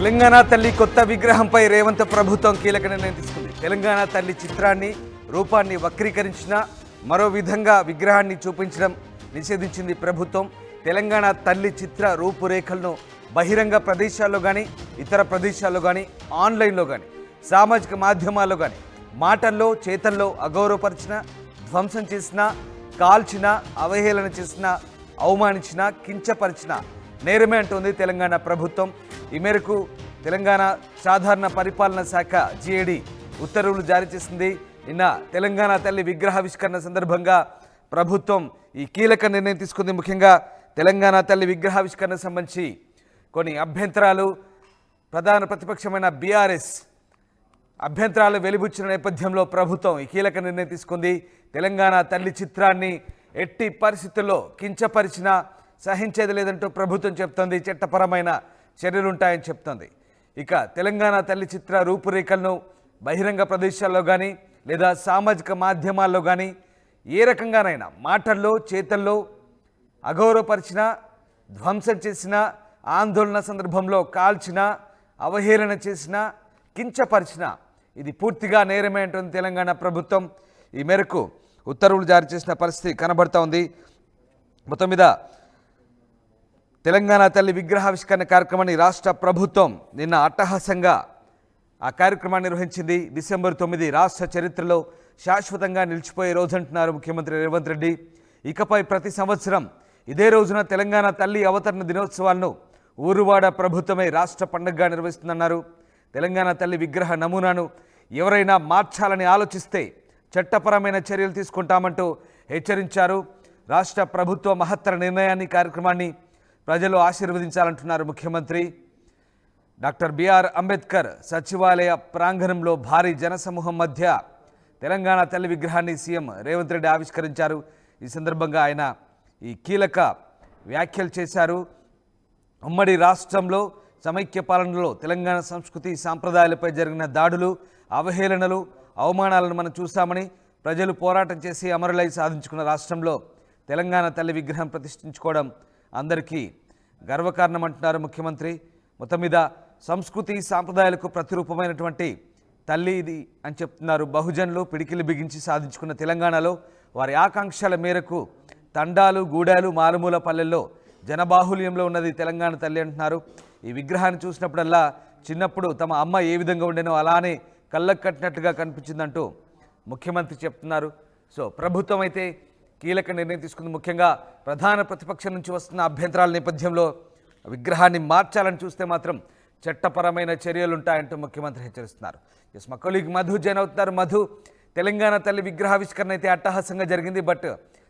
తెలంగాణ తల్లి కొత్త విగ్రహంపై రేవంత్ ప్రభుత్వం కీలక నిర్ణయం తీసుకుంది. తెలంగాణ తల్లి చిత్రాన్ని రూపాన్ని వక్రీకరించిన మరో విధంగా విగ్రహాన్ని చూపించడం నిషేధించింది ప్రభుత్వం. తెలంగాణ తల్లి చిత్ర రూపురేఖలను బహిరంగ ప్రదేశాల్లో కానీ ఇతర ప్రదేశాల్లో కానీ ఆన్లైన్లో కానీ సామాజిక మాధ్యమాల్లో కానీ మాటల్లో చేతల్లో అగౌరవపరిచిన, ధ్వంసం చేసిన, కాల్చిన, అవహేళన చేసిన, అవమానించిన, కించపరిచిన నేరమే అంటోంది తెలంగాణ ప్రభుత్వం. ఈ మేరకు తెలంగాణ సాధారణ పరిపాలనా శాఖ జిఏడి ఉత్తర్వులు జారీ చేసింది. నిన్న తెలంగాణ తల్లి విగ్రహావిష్కరణ సందర్భంగా ప్రభుత్వం ఈ కీలక నిర్ణయం తీసుకుంది. ముఖ్యంగా తెలంగాణ తల్లి విగ్రహావిష్కరణ సంబంధించి కొన్ని అభ్యంతరాలు ప్రధాన ప్రతిపక్షమైన బీఆర్ఎస్ అభ్యంతరాలు వెలిబుచ్చిన నేపథ్యంలో ప్రభుత్వం ఈ కీలక నిర్ణయం తీసుకుంది. తెలంగాణ తల్లి చిత్రాన్ని ఎట్టి పరిస్థితుల్లో కించపరిచినా సహించేది లేదంటూ ప్రభుత్వం చెప్తోంది. చట్టపరమైన చర్యలుంటాయని చెప్తోంది. ఇక తెలంగాణ తల్లి చిత్ర రూపురేఖలను బహిరంగ ప్రదేశాల్లో కానీ లేదా సామాజిక మాధ్యమాల్లో కానీ ఏ రకంగానైనా మాటల్లో చేతల్లో అగౌరవపరిచిన, ధ్వంసం చేసిన, ఆందోళన సందర్భంలో కాల్చిన, అవహేళన చేసిన, కించపరిచిన ఇది పూర్తిగా నేరమే అంటుంది తెలంగాణ ప్రభుత్వం. ఈ మేరకు ఉత్తర్వులు జారీ చేసిన పరిస్థితి కనబడుతూ ఉంది. మొత్తం మీద తెలంగాణ తల్లి విగ్రహావిష్కరణ కార్యక్రమాన్ని రాష్ట్ర ప్రభుత్వం నిన్న అట్టహాసంగా ఆ కార్యక్రమాన్ని నిర్వహించింది. డిసెంబర్ 9 రాష్ట్ర చరిత్రలో శాశ్వతంగా నిలిచిపోయే రోజంటున్నారు ముఖ్యమంత్రి రేవంత్ రెడ్డి. ఇకపై ప్రతి సంవత్సరం ఇదే రోజున తెలంగాణ తల్లి అవతరణ దినోత్సవాలను ఊరువాడ ప్రభుత్వమే రాష్ట్ర పండుగగా నిర్వహిస్తుందన్నారు. తెలంగాణ తల్లి విగ్రహ నమూనాను ఎవరైనా మార్చాలని ఆలోచిస్తే చట్టపరమైన చర్యలు తీసుకుంటామంటూ హెచ్చరించారు. రాష్ట్ర ప్రభుత్వ మహత్తర నిర్ణయాన్ని, కార్యక్రమాన్ని ప్రజలు ఆశీర్వదించాలంటున్నారు ముఖ్యమంత్రి. డాక్టర్ బిఆర్ అంబేద్కర్ సచివాలయ ప్రాంగణంలో భారీ జనసమూహం మధ్య తెలంగాణ తల్లి విగ్రహాన్ని సీఎం రేవంత్ రెడ్డి ఆవిష్కరించారు. ఈ సందర్భంగా ఆయన ఈ కీలక వ్యాఖ్యలు చేశారు. ఉమ్మడి రాష్ట్రంలో సమైక్య పాలనలో తెలంగాణ సంస్కృతి సాంప్రదాయాలపై జరిగిన దాడులు, అవహేళనలు, అవమానాలను మనం చూసామని, ప్రజలు పోరాటం చేసి అమరులై సాధించుకున్న రాష్ట్రంలో తెలంగాణ తల్లి విగ్రహం ప్రతిష్ఠించుకోవడం అందరికీ గర్వకారణం అంటున్నారు ముఖ్యమంత్రి. మొత్తం మీద సంస్కృతి సాంప్రదాయాలకు ప్రతిరూపమైనటువంటి తల్లి ఇది అని చెప్తున్నారు. బహుజనులు పిడికిలు బిగించి సాధించుకున్న తెలంగాణలో వారి ఆకాంక్షల మేరకు తండాలు, గూడాలు, మారుమూల పల్లెల్లో జనబాహుల్యంలో ఉన్నది తెలంగాణ తల్లి అంటున్నారు. ఈ విగ్రహాన్ని చూసినప్పుడల్లా చిన్నప్పుడు తమ అమ్మ ఏ విధంగా ఉండేనో అలానే కళ్ళకు కట్టినట్టుగా కనిపించిందంటూ ముఖ్యమంత్రి చెప్తున్నారు. సో ప్రభుత్వం అయితే కీలక నిర్ణయం తీసుకుంది. ముఖ్యంగా ప్రధాన ప్రతిపక్షం నుంచి వస్తున్న అభ్యంతరాల నేపథ్యంలో విగ్రహాన్ని మార్చాలని చూస్తే మాత్రం చట్టపరమైన చర్యలు ఉంటాయంటూ ముఖ్యమంత్రి హెచ్చరిస్తున్నారు. ఎస్, మా కొలీగ్ మధు జాయిన్ అవుతున్నారు. మధు, తెలంగాణ తల్లి విగ్రహావిష్కరణ అయితే అట్టహాసంగా జరిగింది. బట్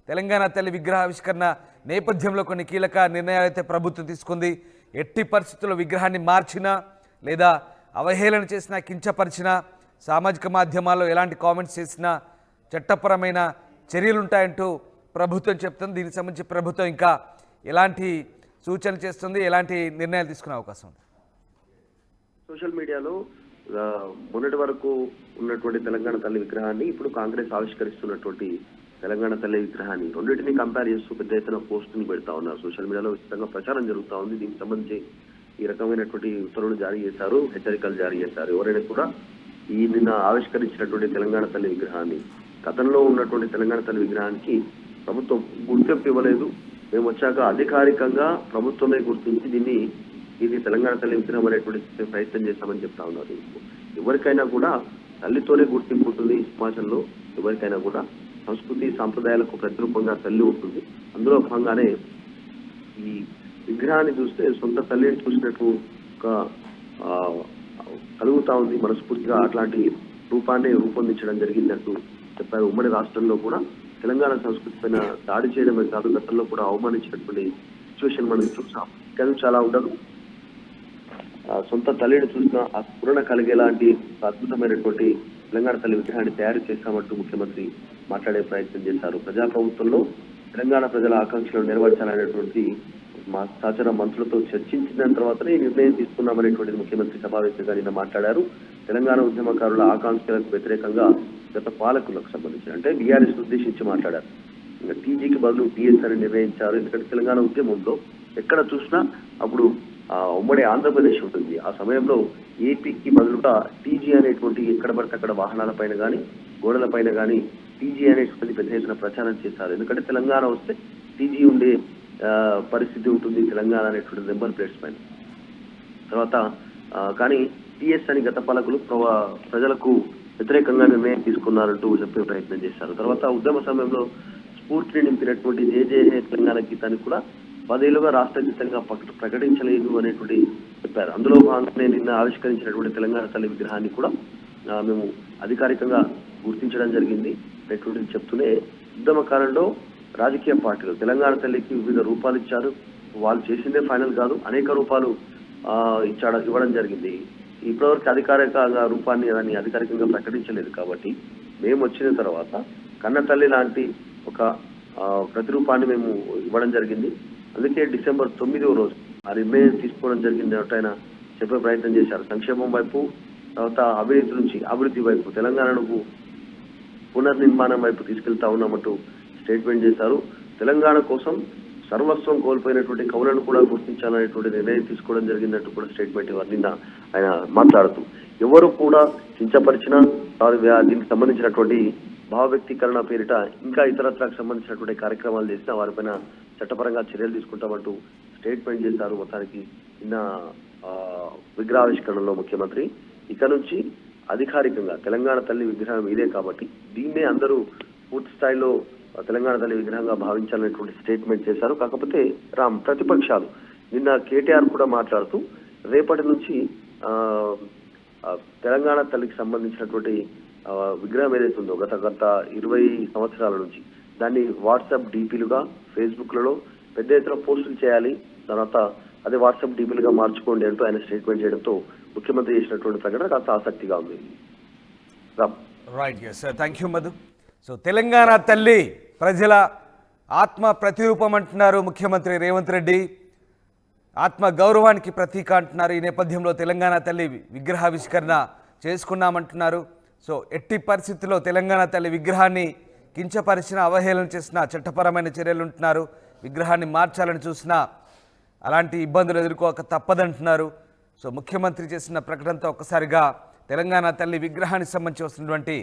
తెలంగాణ తల్లి విగ్రహావిష్కరణ నేపథ్యంలో కొన్ని కీలక నిర్ణయాలు అయితే ప్రభుత్వం తీసుకుంది. ఎట్టి పరిస్థితుల్లో విగ్రహాన్ని మార్చినా లేదా అవహేళన చేసినా, కించపరిచినా, సామాజిక మాధ్యమాల్లో ఎలాంటి కామెంట్స్ చేసినా చట్టపరమైన చర్యలుంటాయంటూ ప్రభుత్వం చెప్తుంది. దీనికి సంబంధించి ప్రభుత్వం ఇంకా ఎలాంటి సూచనలు చేస్తుంది, ఎలాంటి నిర్ణయాలు తీసుకునే అవకాశం ఉంది? సోషల్ మీడియాలో మొన్నటి వరకు ఉన్నటువంటి తెలంగాణ తల్లి విగ్రహాన్ని ఇప్పుడు కాంగ్రెస్ ఆవిష్కరిస్తున్నటువంటి తెలంగాణ తల్లి విగ్రహాన్ని రెండింటినీ కంపేర్ చేస్తూ పెద్ద ఎత్తున పోస్టులు పెడతా ఉన్నారు. సోషల్ మీడియాలో విస్తృతంగా ప్రచారం జరుగుతూ ఉంది. దీనికి సంబంధించి ఈ రకమైనటువంటి ఉత్తర్వులు జారీ చేశారు, హెచ్చరికలు జారీ చేశారు. ఎవరైనా కూడా ఈ నిన్న ఆవిష్కరించినటువంటి తెలంగాణ తల్లి విగ్రహాన్ని, గతంలో ఉన్నటువంటి తెలంగాణ తల్లి విగ్రహానికి ప్రభుత్వం గుర్తింపు ఇవ్వలేదు. మేము వచ్చాక అధికారికంగా ప్రభుత్వమే గుర్తించి ఇది తెలంగాణ తల్లి విగ్రహం అనేటువంటి ప్రయత్నం చేశామని చెప్తా ఉన్నారు. ఎవరికైనా కూడా తల్లితోనే గుర్తింపు ఉంటుంది. ఈ సమాజంలో ఎవరికైనా కూడా సంస్కృతి సాంప్రదాయాలకు ప్రతిరూపంగా తల్లి ఉంటుంది. అందులో భాగంగానే ఈ విగ్రహాన్ని చూస్తే సొంత తల్లిని చూసినట్టు కలుగుతా ఉంది. మనస్ఫూర్తిగా అట్లాంటి రూపాన్ని రూపొందించడం జరిగిందంటూ చెప్పారు. ఉమ్మడి రాష్ట్రంలో కూడా తెలంగాణ సంస్కృతి పైన దాడి చేయడమే కాదు, గతంలో కూడా అవమానించినటువంటి సిచ్యువేషన్ మనం చూసాం. కానీ చాలా ఉండదు. సొంత తల్లిని చూసిన ఆ స్ఫురణ కలిగేలాంటి అద్భుతమైనటువంటి తెలంగాణ తల్లి విగ్రహాన్ని తయారు చేశామంటూ ముఖ్యమంత్రి మాట్లాడే ప్రయత్నం చేశారు. ప్రజాప్రభుత్వంలో తెలంగాణ ప్రజల ఆకాంక్షలు నెరవేర్చాలనేటువంటి మా సహచర మంత్రులతో చర్చించిన తర్వాతనే ఈ నిర్ణయం తీసుకున్నామనేటువంటిది ముఖ్యమంత్రి సమావేశంగా నిన్న మాట్లాడారు. తెలంగాణ ఉద్యమకారుల ఆకాంక్షలకు వ్యతిరేకంగా గత పాలకులకు సంబంధించి అంటే బీఆర్ఎస్ ఉద్దేశించి మాట్లాడారు. ఇంకా టీజీకి బదులు టీఎస్ అని నిర్ణయించారు. ఎందుకంటే తెలంగాణ ఉద్యమంలో ఎక్కడ చూసినా అప్పుడు ఉమ్మడి ఆంధ్రప్రదేశ్ ఉంటుంది. ఆ సమయంలో ఏపీకి బదులుగా టీజీ అనేటువంటి ఎక్కడ పడితే అక్కడ వాహనాలపైన కానీ గోడలపైన కానీ టీజీ అనేటువంటి పెద్ద ఎత్తున ప్రచారం చేశారు. ఎందుకంటే తెలంగాణ వస్తే టీజీ ఉండే పరిస్థితి ఉంటుంది తెలంగాణ అనేటువంటి నెంబర్ ప్లేట్స్ పైన. తర్వాత కానీ టీఎస్ అని గత పాలకులు ప్రజలకు వ్యతిరేకంగా నిర్ణయం తీసుకున్నారంటూ చెప్పే ప్రయత్నం చేశారు. తర్వాత ఉద్యమ సమయంలో స్ఫూర్తిని నింపినటువంటి జేజేఏ తెలంగాణ గీతాన్ని కూడా 10 ఏళ్లుగా రాష్ట్ర గీతంగా ప్రకటించలేదు అనేటువంటి చెప్పారు. అందులో భాగంగానే నిన్న ఆవిష్కరించినటువంటి తెలంగాణ తల్లి విగ్రహాన్ని కూడా మేము అధికారికంగా గుర్తించడం జరిగింది అనేటువంటిది చెప్తూనే ఉద్యమ కాలంలో రాజకీయ పార్టీలు తెలంగాణ తల్లికి వివిధ రూపాలు ఇచ్చారు. వాళ్ళు చేసిందే ఫైనల్ కాదు, అనేక రూపాలు ఇవ్వడం జరిగింది. ఇప్పటివరకు అధికారికంగా రూపాన్ని దాన్ని అధికారికంగా ప్రకటించలేదు. కాబట్టి మేము వచ్చిన తర్వాత కన్న తల్లి లాంటి ఒక ప్రతిరూపాన్ని మేము ఇవ్వడం జరిగింది. అందుకే డిసెంబర్ 9వ రోజు ఆ నిర్ణయం తీసుకోవడం జరిగింది అంటే ఆయన చెప్పే ప్రయత్నం చేశారు. సంక్షేమం వైపు, తర్వాత అవినీతి నుంచి అభివృద్ధి వైపు, తెలంగాణను పునర్నిర్మాణం వైపు తీసుకెళ్తా ఉన్నామంటూ స్టేట్మెంట్ చేశారు. తెలంగాణ కోసం సర్వస్వం కోల్పోయినటువంటి కవులను కూడా గుర్తించాలనేటువంటి నిర్ణయం తీసుకోవడం జరిగిందంటూ కూడా స్టేట్మెంట్ నిన్న ఆయన మాట్లాడుతూ ఎవరు కూడా కించపరిచినా దీనికి సంబంధించినటువంటి భావ వ్యక్తీకరణ పేరిట ఇంకా ఇతరత్రకు సంబంధించినటువంటి కార్యక్రమాలు చేసినా వారిపైన చట్టపరంగా చర్యలు తీసుకుంటామంటూ స్టేట్మెంట్ చేశారు. మొత్తానికి నిన్న విగ్రహావిష్కరణలో ముఖ్యమంత్రి ఇక నుంచి అధికారికంగా తెలంగాణ తల్లి విగ్రహం ఇదే కాబట్టి దీన్నే అందరూ పూర్తి స్థాయిలో తెలంగాణ తల్లి విగ్రహంగా భావించాలనేటువంటి స్టేట్మెంట్ చేశారు. కాకపోతే ప్రతిపక్షాలు నిన్న కేటీఆర్ కూడా మాట్లాడుతూ రేపటి నుంచి తెలంగాణ తల్లికి సంబంధించినటువంటి విగ్రహం ఏదైతే ఉందో గత 20 సంవత్సరాల నుంచి దాన్ని వాట్సాప్ డీపీలుగా ఫేస్బుక్లలో పెద్ద ఎత్తున పోస్టులు చేయాలి, తర్వాత అదే వాట్సాప్ డీపీలుగా మార్చుకోండి అంటూ ఆయన స్టేట్మెంట్ చేయడంతో ముఖ్యమంత్రి చేసినటువంటి ప్రకటన కాస్త ఆసక్తిగా ఉంది. Right, yes, thank you Madhu. So Telangana తల్లి ప్రజల ఆత్మ ప్రతిరూపం అంటున్నారు ముఖ్యమంత్రి రేవంత్ రెడ్డి. ఆత్మ గౌరవానికి ప్రతీక అంటున్నారు. ఈ నేపథ్యంలో తెలంగాణ తల్లి విగ్రహావిష్కరణ చేసుకున్నామంటున్నారు. సో ఎట్టి పరిస్థితుల్లో తెలంగాణ తల్లి విగ్రహాన్ని కించపరిచిన, అవహేళన చేసిన చట్టపరమైన చర్యలు ఉంటున్నారు. విగ్రహాన్ని మార్చాలని చూసినా అలాంటి ఇబ్బందులు ఎదుర్కోక తప్పదంటున్నారు. సో ముఖ్యమంత్రి చేసిన ప్రకటనతో ఒక్కసారిగా తెలంగాణ తల్లి విగ్రహానికి సంబంధించి వస్తున్నటువంటి